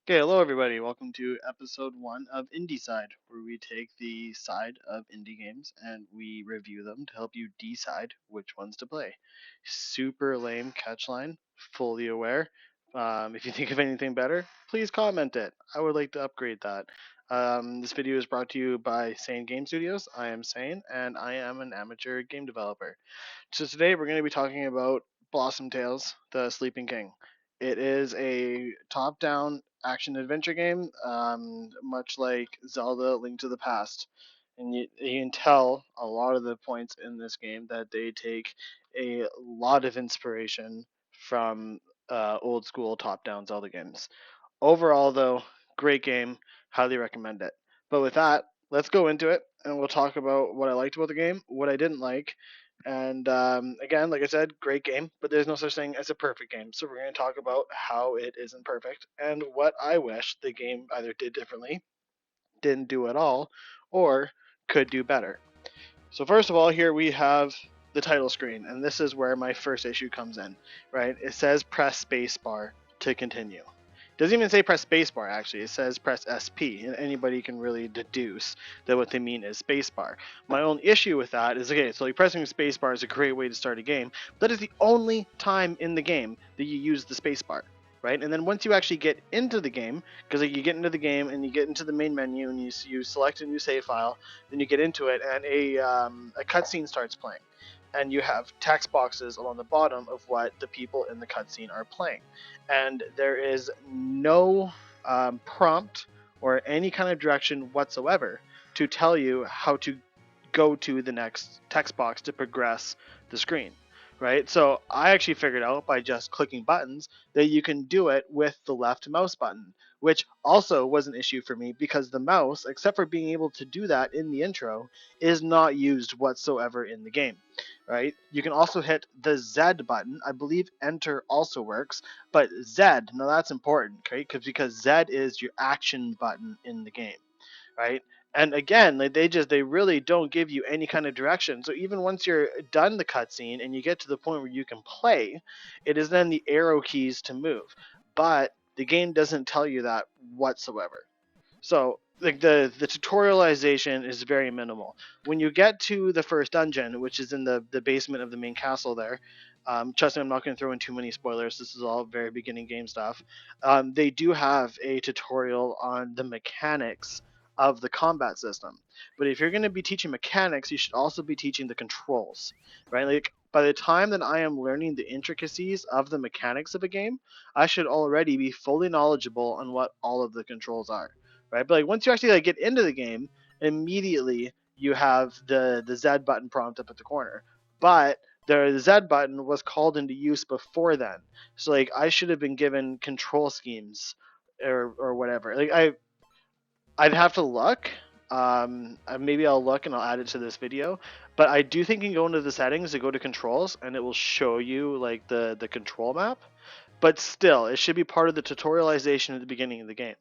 Okay, hello everybody. Welcome to episode 1 of Indie Side, where we take the side of indie games and we review them to help you decide which ones to play. Super lame catchline, fully aware. If you think of anything better, please comment it. I would like to upgrade that. This video is brought to you by Sane Game Studios. I am Sane, and I am an amateur game developer. So today we're going to be talking about Blossom Tales: The Sleeping King. It is a top-down action adventure game, much like Zelda: Link to the Past, and you can tell a lot of the points in this game that they take a lot of inspiration from old school top-down Zelda games. Overall, though, great game. Highly recommend it. But with that, let's go into it and we'll talk about what I liked about the game, what I didn't like. And again, like I said, great game, but there's no such thing as a perfect game. So we're going to talk about how it isn't perfect and what I wish the game either did differently, didn't do at all, or could do better. So first of all, here we have the title screen, and this is where my first issue comes in, right? It says press spacebar to continue. It doesn't even say press spacebar, actually. It says press SP, and anybody can really deduce that what they mean is spacebar. My only issue with that is, okay, so like pressing spacebar is a great way to start a game, but that is the only time in the game that you use the spacebar, right? And then once you actually get into the game, because like you get into the game and you get into the main menu and you select a new save file, then you get into it and a cutscene starts playing, and you have text boxes along the bottom of what the people in the cutscene are playing, and there is no prompt or any kind of direction whatsoever to tell you how to go to the next text box to progress the screen, right? So I actually figured out by just clicking buttons that you can do it with the left mouse button, which also was an issue for me because the mouse, except for being able to do that in the intro, is not used whatsoever in the game, right? You can also hit the Z button. I believe Enter also works, but Z, now that's important, right? Because Z is your action button in the game, right? And again, like they really don't give you any kind of direction. So even once you're done the cutscene and you get to the point where you can play, it is then the arrow keys to move. But the game doesn't tell you that whatsoever. So like the tutorialization is very minimal. When you get to the first dungeon, which is in the basement of the main castle there, trust me, I'm not going to throw in too many spoilers. This is all very beginning game stuff. They do have a tutorial on the mechanics of the combat system. But if you're going to be teaching mechanics, you should also be teaching the controls, right? Like by the time that I am learning the intricacies of the mechanics of a game, I should already be fully knowledgeable on what all of the controls are, right? But like once you actually like get into the game, immediately you have the Z button prompt up at the corner. But the Z button was called into use before then, so like I should have been given control schemes or whatever. Like I'd have to look. Maybe I'll look and I'll add it to this video. But I do think you can go into the settings and go to controls, and it will show you like the control map. But still, it should be part of the tutorialization at the beginning of the game.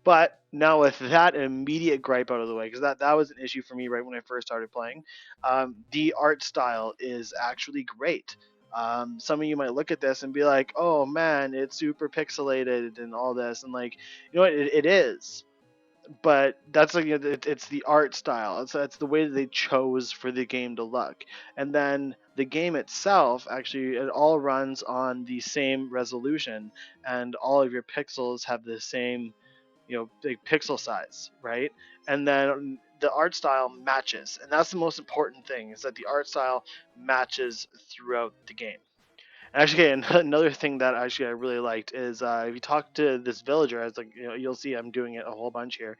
But now with that immediate gripe out of the way, because that was an issue for me right when I first started playing, the art style is actually great. Some of you might look at this and be like, "Oh man, it's super pixelated and all this," and like, you know what, it is. But that's like it's the art style. It's the way that they chose for the game to look, and then the game itself actually it all runs on the same resolution, and all of your pixels have the same big pixel size, right? And then the art style matches, and that's the most important thing is that the art style matches throughout the game. And actually, another thing that actually I really liked is if you talk to this villager, as like you'll see I'm doing it a whole bunch here,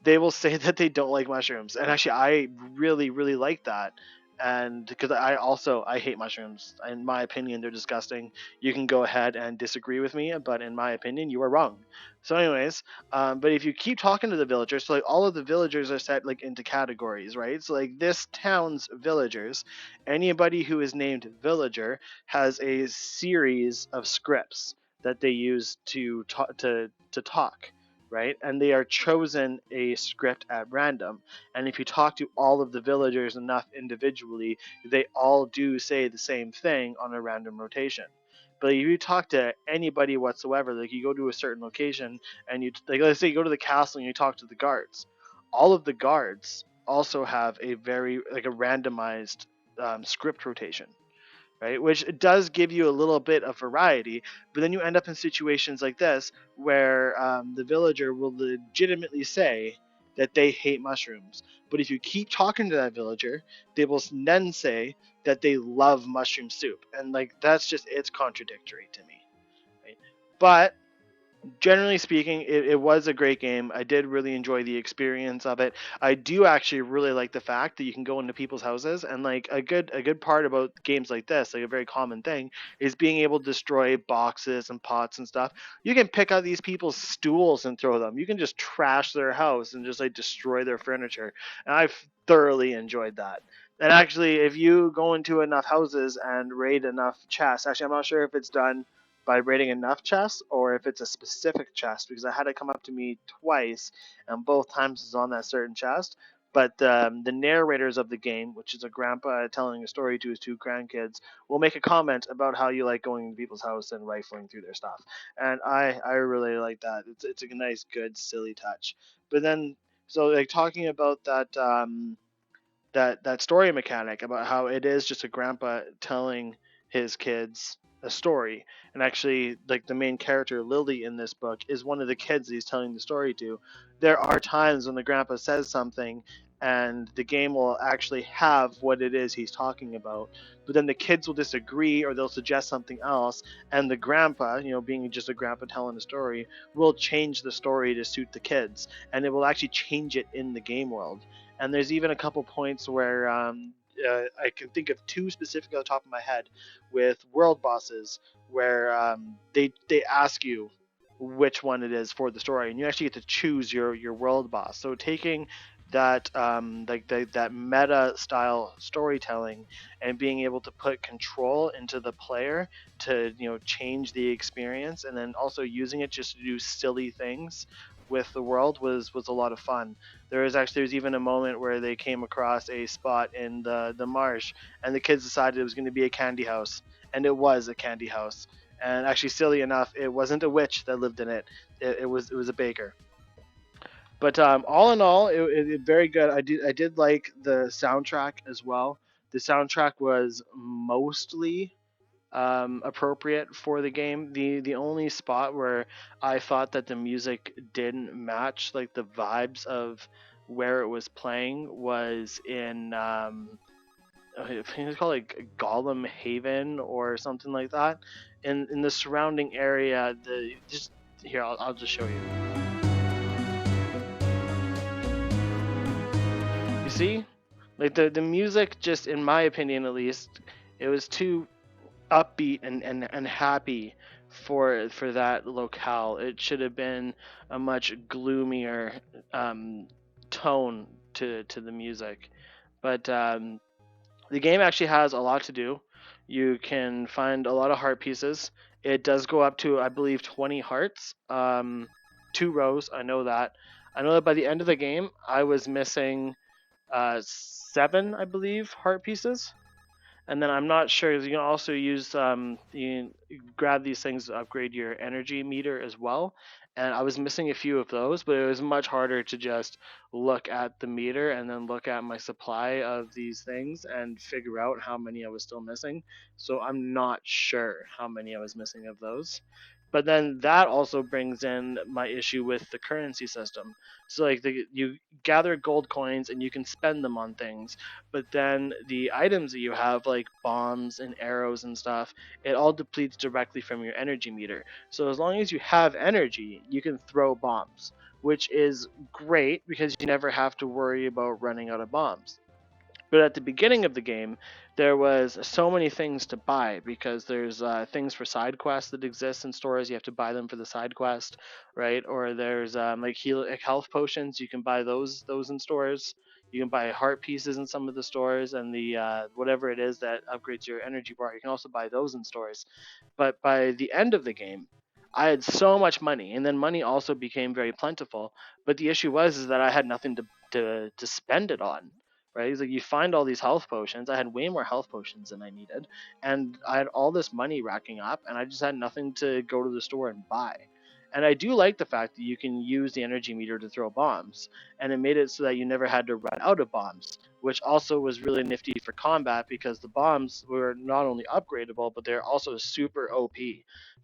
they will say that they don't like mushrooms, and actually I really like that. And because I hate mushrooms, in my opinion they're disgusting. You can go ahead and disagree with me, but in my opinion you are wrong. So anyways, but if you keep talking to the villagers, so like all of the villagers are set like into categories, right? So like this town's villagers, anybody who is named villager has a series of scripts that they use to talk, right? And they are chosen a script at random. And if you talk to all of the villagers enough individually, they all do say the same thing on a random rotation. But if you talk to anybody whatsoever, like you go to a certain location and you like, let's say you go to the castle and you talk to the guards, all of the guards also have a very like a randomized script rotation, right? Which does give you a little bit of variety, but then you end up in situations like this where the villager will legitimately say that they hate mushrooms. But if you keep talking to that villager, they will then say that they love mushroom soup. And like that's just it's contradictory to me. Right? But generally speaking, it was a great game. I did really enjoy the experience of it. I do actually really like the fact that you can go into people's houses and like a good part about games like this, like a very common thing, is being able to destroy boxes and pots and stuff. You can pick out these people's stools and throw them. You can just trash their house and just like destroy their furniture. And I've thoroughly enjoyed that. And actually, if you go into enough houses and raid enough chests, actually, I'm not sure if it's done by rating enough chests or if it's a specific chest because I had it come up to me twice and both times it's on that certain chest. But the narrators of the game, which is a grandpa telling a story to his two grandkids, will make a comment about how you like going to people's house and rifling through their stuff. And I really like that. It's a nice, good, silly touch. But then, so like talking about that story mechanic about how it is just a grandpa telling his kids a story, and actually like the main character Lily in this book is one of the kids he's telling the story to. There are times when the grandpa says something and the game will actually have what it is he's talking about, but then the kids will disagree or they'll suggest something else, and the grandpa, being just a grandpa telling a story, will change the story to suit the kids, and it will actually change it in the game world. And there's even a couple points where I can think of two specific on the top of my head with world bosses where they ask you which one it is for the story, and you actually get to choose your world boss. So taking that that meta style storytelling and being able to put control into the player to change the experience, and then also using it just to do silly things with the world was a lot of fun. There's even a moment where they came across a spot in the marsh, and the kids decided it was going to be a candy house, and it was a candy house. And actually, silly enough, it wasn't a witch that lived in it. It was a baker. But all in all, it very good. I did like the soundtrack as well. The soundtrack was mostly appropriate for the game. The only spot where I thought that the music didn't match like the vibes of where it was playing was in I think it's called like Gollum Haven or something like that. In the surrounding area, the just here I'll just show you. You see, like the music, just in my opinion at least, it was too upbeat and happy for that locale. It should have been a much gloomier tone to the music. But the game actually has a lot to do. You can find a lot of heart pieces. It does go up to, I believe, 20 hearts. Two rows, I know that. I know that by the end of the game, I was missing seven, I believe, heart pieces. And then I'm not sure. You can also use you grab these things to upgrade your energy meter as well. And I was missing a few of those, but it was much harder to just look at the meter and then look at my supply of these things and figure out how many I was still missing. So I'm not sure how many I was missing of those. But then that also brings in my issue with the currency system. So like you gather gold coins and you can spend them on things, but then the items that you have like bombs and arrows and stuff, it all depletes directly from your energy meter. So as long as you have energy, you can throw bombs, which is great because you never have to worry about running out of bombs. But at the beginning of the game, there was so many things to buy because there's things for side quests that exist in stores. You have to buy them for the side quest, right? Or there's like health potions. You can buy those in stores. You can buy heart pieces in some of the stores, and the whatever it is that upgrades your energy bar. You can also buy those in stores. But by the end of the game, I had so much money, and then money also became very plentiful. But the issue was is that I had nothing to spend it on, right? He's like, you find all these health potions. I had way more health potions than I needed, and I had all this money racking up, and I just had nothing to go to the store and buy. And I do like the fact that you can use the energy meter to throw bombs, and it made it so that you never had to run out of bombs, which also was really nifty for combat because the bombs were not only upgradable, but they're also super OP,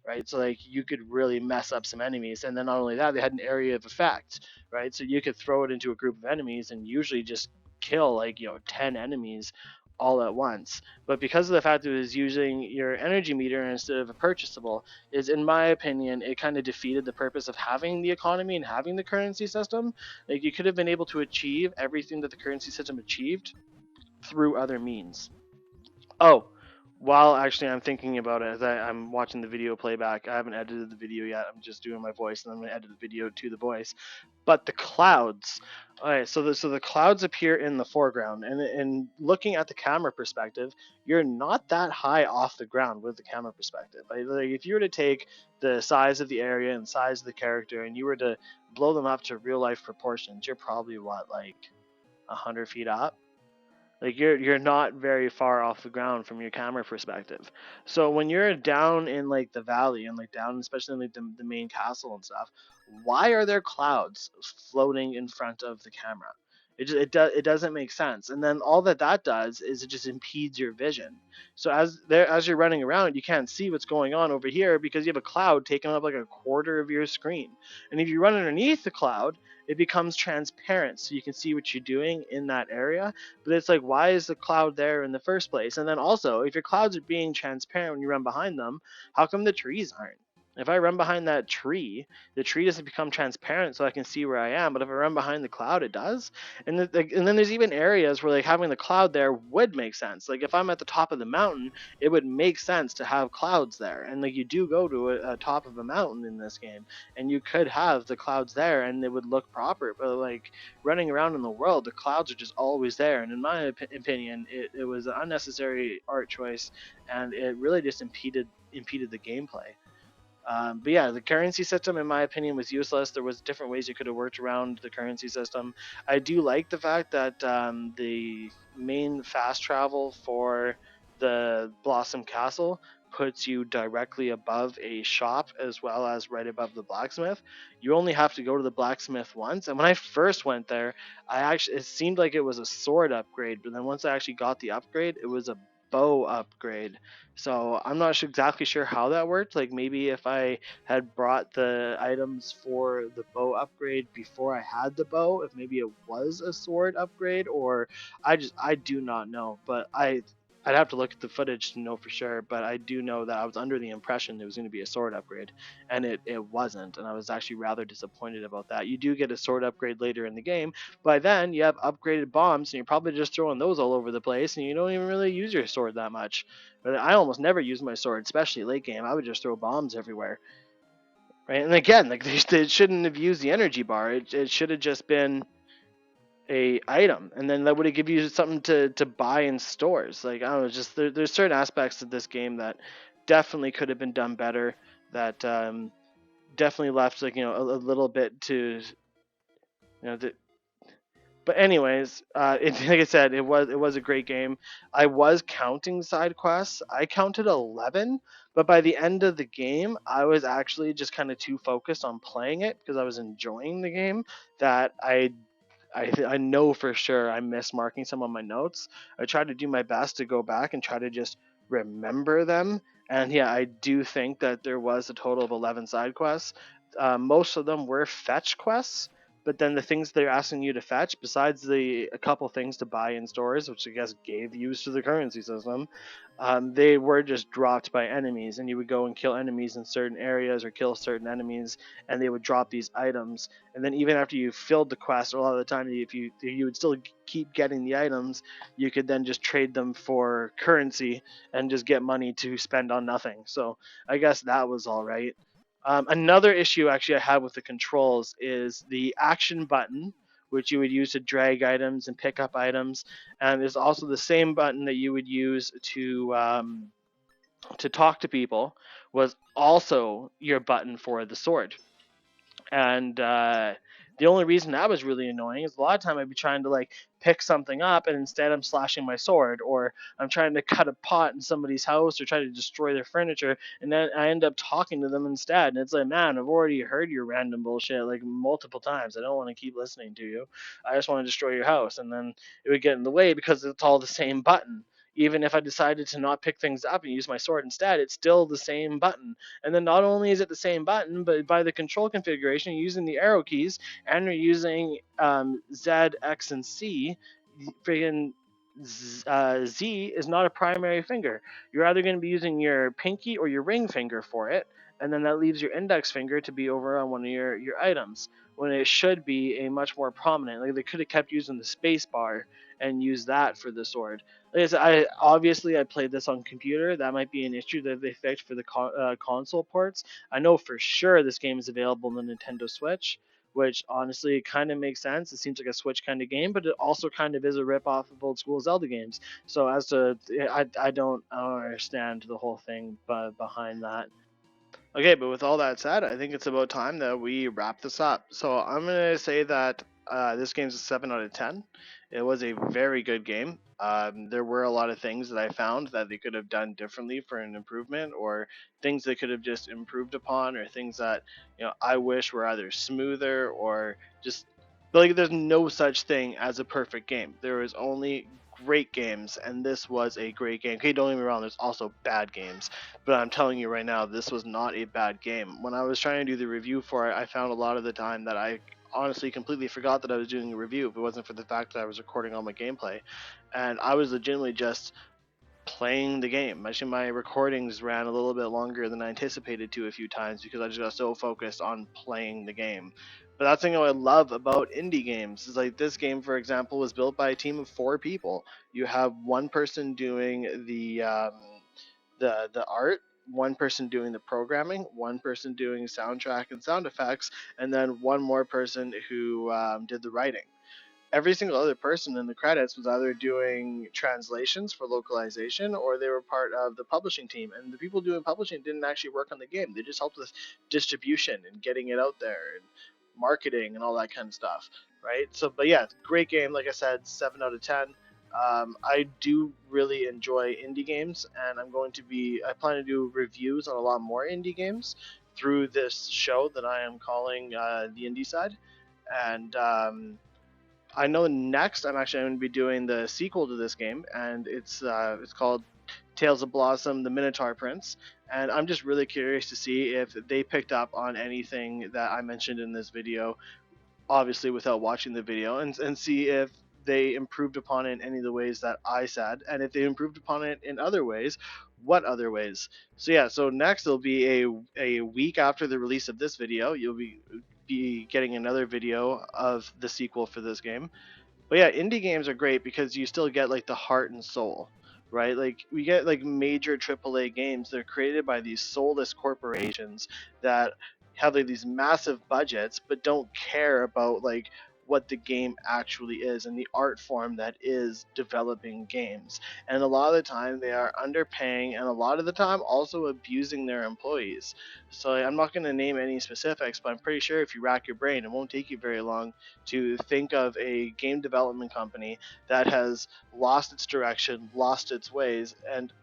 right? So like you could really mess up some enemies, and then not only that, they had an area of effect, right? So you could throw it into a group of enemies and usually just kill like 10 enemies all at once. But because of the fact that it was using your energy meter instead of a purchasable, is in my opinion it kind of defeated the purpose of having the economy and having the currency system. Like you could have been able to achieve everything that the currency system achieved through other means. Oh, while actually I'm thinking about it as I'm watching the video playback, I haven't edited the video yet. I'm just doing my voice, and I'm going to edit the video to the voice. But the clouds. All right, so the clouds appear in the foreground, and looking at the camera perspective, you're not that high off the ground with the camera perspective. Like if you were to take the size of the area and size of the character, and you were to blow them up to real life proportions, you're probably what, like 100 feet up. Like you're not very far off the ground from your camera perspective. So when you're down in like the valley and like down, especially in like the main castle and stuff, why are there clouds floating in front of the camera? It doesn't make sense. And then all that does is it just impedes your vision. So as you're running around, you can't see what's going on over here because you have a cloud taking up like a quarter of your screen. And if you run underneath the cloud, it becomes transparent so you can see what you're doing in that area. But it's like, why is the cloud there in the first place? And then also, if your clouds are being transparent when you run behind them, how come the trees aren't? If I run behind that tree, the tree doesn't become transparent so I can see where I am. But if I run behind the cloud, it does. And then there's even areas where like having the cloud there would make sense. Like if I'm at the top of the mountain, it would make sense to have clouds there. And like you do go to a top of a mountain in this game, and you could have the clouds there, and it would look proper. But like running around in the world, the clouds are just always there. And in my opinion, it was an unnecessary art choice, and it really just impeded the gameplay. But yeah, the currency system, in my opinion, was useless. There was different ways you could have worked around the currency system. I do like the fact that the main fast travel for the Blossom Castle puts you directly above a shop as well as right above the blacksmith. You only have to go to the blacksmith once. And when I first went there, it seemed like it was a sword upgrade, but then once I actually got the upgrade, it was a bow upgrade. So I'm not exactly sure how that worked. Like maybe if I had brought the items for the bow upgrade before I had the bow, if maybe it was a sword upgrade, or I do not know. But I'd have to look at the footage to know for sure. But I do know that I was under the impression it was going to be a sword upgrade, and it wasn't. And I was actually rather disappointed about that. You do get a sword upgrade later in the game. By then you have upgraded bombs, and you're probably just throwing those all over the place, and you don't even really use your sword that much. But I almost never use my sword, especially late game. I would just throw bombs everywhere, right? And again, like they shouldn't have used the energy bar. It should have just been a item, and then that would have given you something to buy in stores. Like I don't know, just there's certain aspects of this game that definitely could have been done better. That definitely left like a little bit to to, but anyways, like I said, it was a great game. I was counting side quests. I counted 11, but by the end of the game, I was actually just kind of too focused on playing it because I was enjoying the game that I know for sure I missed marking some on my notes. I tried to do my best to go back and try to just remember them. And yeah, I do think that there was a total of 11 side quests. Most of them were fetch quests, but then the things they're asking you to fetch, besides a couple things to buy in stores, which I guess gave use to the currency system, they were just dropped by enemies, and you would go and kill enemies in certain areas or kill certain enemies, and they would drop these items. And then even after you filled the quest, a lot of the time, if you would still keep getting the items, you could then just trade them for currency and just get money to spend on nothing. So I guess that was all right. Another issue actually I have with the controls is the action button, which you would use to drag items and pick up items, and there's also the same button that you would use to talk to people was also your button for the sword. And the only reason that was really annoying is a lot of time I'd be trying to like pick something up and instead I'm slashing my sword, or I'm trying to cut a pot in somebody's house or try to destroy their furniture, and then I end up talking to them instead. And it's like, man, I've already heard your random bullshit like multiple times. I don't want to keep listening to you. I just want to destroy your house. And then it would get in the way because it's all the same button. Even if I decided to not pick things up and use my sword instead, it's still the same button. And then not only is it the same button, but by the control configuration, using the arrow keys and you're using Z, X, and C, friggin' Z is not a primary finger. You're either going to be using your pinky or your ring finger for it, and then that leaves your index finger to be over on one of your items, when it should be a much more prominent. Like they could have kept using the space bar and used that for the sword. Like I said, I played this on computer. That might be an issue that they fixed for the console ports. I know for sure this game is available on the Nintendo Switch, which honestly kind of makes sense. It seems like a Switch kind of game, but it also kind of is a rip off of old school Zelda games. So as to, I don't understand the whole thing behind that. Okay, but with all that said, I think it's about time that we wrap this up. So I'm gonna say that this game's a 7 out of 10. It was a very good game. There were a lot of things that I found that they could have done differently for an improvement, or things they could have just improved upon, or things that I wish were either smoother or just. But like, there's no such thing as a perfect game. There is only great games, and this was a great game. Okay, don't get me wrong. There's also bad games, but I'm telling you right now, this was not a bad game. When I was trying to do the review for it, I found a lot of the time that I honestly completely forgot that I was doing a review if it wasn't for the fact that I was recording all my gameplay. And I was legitimately just playing the game. Actually, my recordings ran a little bit longer than I anticipated to a few times because I just got so focused on playing the game. But that's the thing I love about indie games is like this game, for example, was built by a team of 4 people. You have one person doing the art, one person doing the programming, one person doing soundtrack and sound effects, and then one more person who did the writing. Every single other person in the credits was either doing translations for localization or they were part of the publishing team. And the people doing publishing didn't actually work on the game. They just helped with distribution and getting it out there and marketing and all that kind of stuff, right? So, but yeah, great game. Like I said, 7 out of 10. I do really enjoy indie games, and I plan to do reviews on a lot more indie games through this show that I am calling the Indie Side. And I know next I'm actually going to be doing the sequel to this game, and it's called Tales of Blossom: The Minotaur Prince. And I'm just really curious to see if they picked up on anything that I mentioned in this video, obviously without watching the video, and see if they improved upon it in any of the ways that I said, and if they improved upon it in other ways, what other ways. So yeah, so next it'll be a week after the release of this video. You'll be getting another video of the sequel for this game. But yeah, indie games are great because you still get like the heart and soul, right? Like we get like major AAA games that are created by these soulless corporations that have like these massive budgets but don't care about like what the game actually is and the art form that is developing games. And a lot of the time they are underpaying and a lot of the time also abusing their employees. So I'm not going to name any specifics, but I'm pretty sure if you rack your brain, it won't take you very long to think of a game development company that has lost its direction, lost its ways, and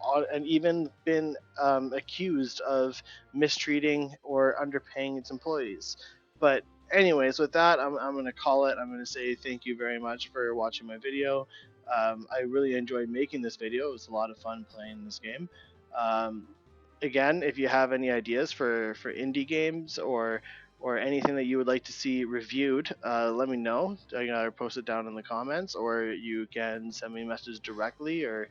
even been accused of mistreating or underpaying its employees. But anyways, with that, I'm going to call it. I'm going to say thank you very much for watching my video. I really enjoyed making this video. It was a lot of fun playing this game. Um, Again, if you have any ideas for indie games or anything that you would like to see reviewed, let me know. I can either post it down in the comments or you can send me a message directly. Or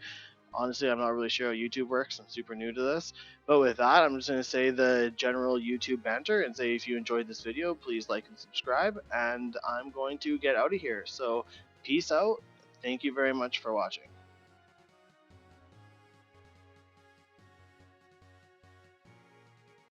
honestly, I'm not really sure how YouTube works. I'm super new to this. But with that, I'm just going to say the general YouTube banter and say if you enjoyed this video, please like and subscribe. And I'm going to get out of here. So peace out. Thank you very much for watching.